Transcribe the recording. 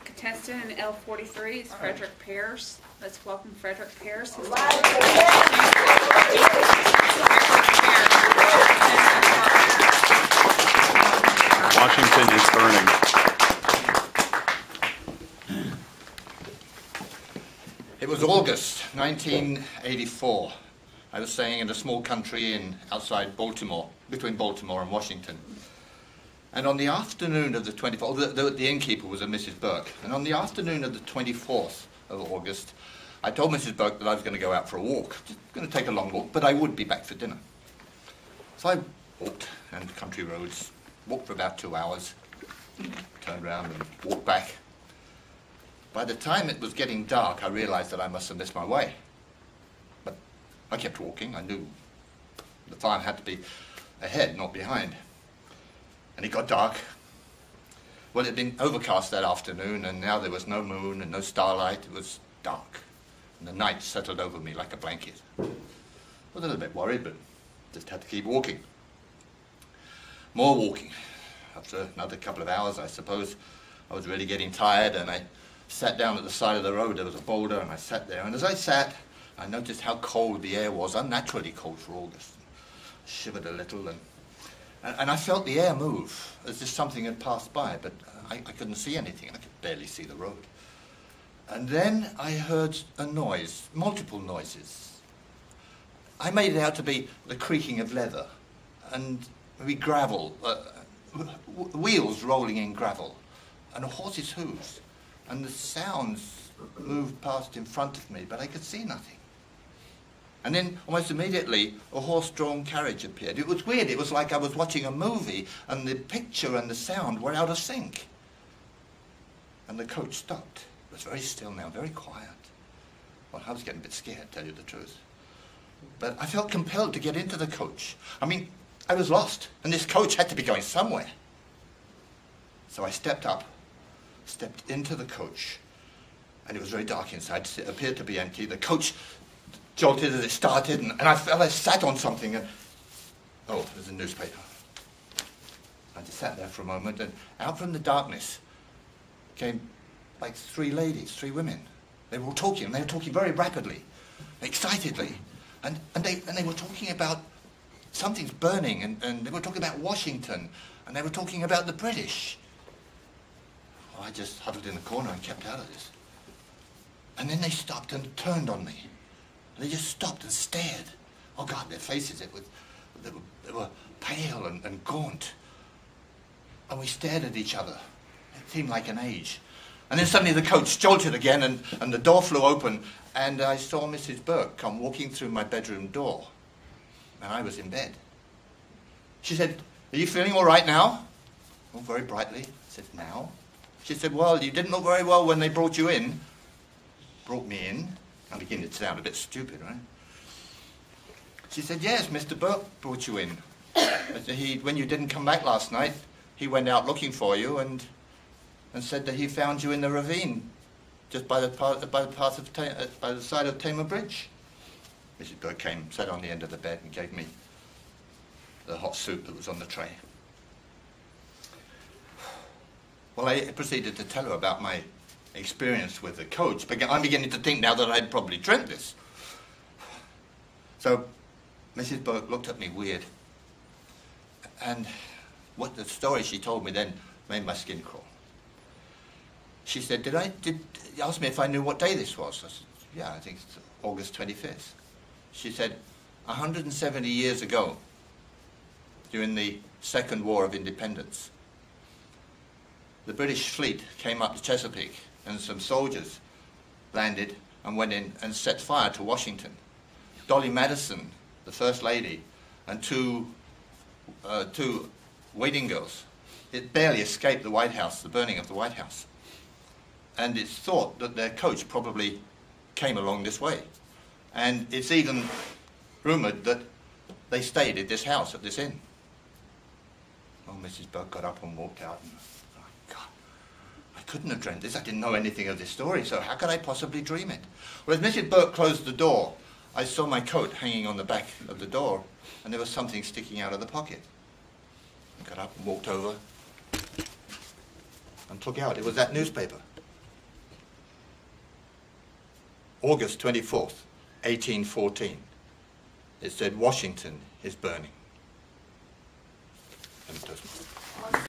Contestant in L43 is Frederick Pears. Let's welcome Frederick Pears. Washington is burning. It was August 1984. I was staying in a small country outside Baltimore, between Baltimore and Washington. And on the afternoon of the 24th, the innkeeper was a Mrs. Burke, and on the afternoon of the 24th of August, I told Mrs. Burke that I was going to go out for a walk, just going to take a long walk, but I would be back for dinner. So I walked down the country roads, walked for about 2 hours, turned around and walked back. By the time it was getting dark, I realized that I must have missed my way. But I kept walking. I knew the farm had to be ahead, not behind. And it got dark. Well, it had been overcast that afternoon, and now there was no moon and no starlight. It was dark, and the night settled over me like a blanket. I was a little bit worried, but just had to keep walking. More walking. After another couple of hours, I suppose, I was really getting tired, and I sat down at the side of the road. There was a boulder, and I sat there. And as I sat, I noticed how cold the air was, unnaturally cold for August. I shivered a little, and I felt the air move, as if something had passed by, but I couldn't see anything. I could barely see the road. And then I heard a noise, multiple noises. I made it out to be the creaking of leather, and maybe gravel, wheels rolling in gravel, and a horse's hooves. And the sounds moved past in front of me, but I could see nothing. And then, almost immediately, a horse-drawn carriage appeared. It was weird. It was like I was watching a movie, and the picture and the sound were out of sync. And the coach stopped. It was very still now, very quiet. Well, I was getting a bit scared, to tell you the truth. But I felt compelled to get into the coach. I mean, I was lost, and this coach had to be going somewhere. So I stepped up, stepped into the coach, and it was very dark inside. It appeared to be empty. The coach jolted as it started, and I felt I sat on something, and oh, there's a newspaper. I just sat there for a moment, and out from the darkness came like three women. They were all talking, and they were talking very rapidly, excitedly, and they were talking about something's burning, and they were talking about Washington, and they were talking about the British. Well, I just huddled in the corner and kept out of this. And then they stopped and turned on me. They just stopped and stared. Oh God, their faces, they were pale and gaunt. And we stared at each other. It seemed like an age. And then suddenly the coach jolted again, and the door flew open, and I saw Mrs. Burke come walking through my bedroom door. And I was in bed. She said, "Are you feeling all right now?" Oh, very brightly. I said, "Now?" She said, "Well, you didn't look very well when they brought you in." Brought me in. I'm beginning to sound a bit stupid, right? She said, "Yes, Mr. Burke brought you in. When you didn't come back last night, he went out looking for you and said that he found you in the ravine, just by the side of Tamar Bridge." Mrs. Burke came, sat on the end of the bed, and gave me the hot soup that was on the tray. Well, I proceeded to tell her about my experience with the coach, but I'm beginning to think now that I'd probably dreamt this. So Mrs. Burke looked at me weird, and what the story she told me then made my skin crawl. She said, you asked me if I knew what day this was. I said, "Yeah, I think it's August 25th. She said, 170 years ago, during the Second War of Independence, the British fleet came up the Chesapeake, and some soldiers landed and went in and set fire to Washington. Dolly Madison, the First Lady, and two waiting girls, it barely escaped the White House, the burning of the White House. And it's thought that their coach probably came along this way. And it's even rumoured that they stayed at this house, at this inn." Oh, Mrs. Burke got up and walked out, and oh, God, I couldn't have dreamt this. I didn't know anything of this story, so how could I possibly dream it? Well, as Mrs. Burke closed the door, I saw my coat hanging on the back of the door, and there was something sticking out of the pocket. I got up and walked over and took out. It was that newspaper. August 24th, 1814. It said Washington is burning. And it doesn't.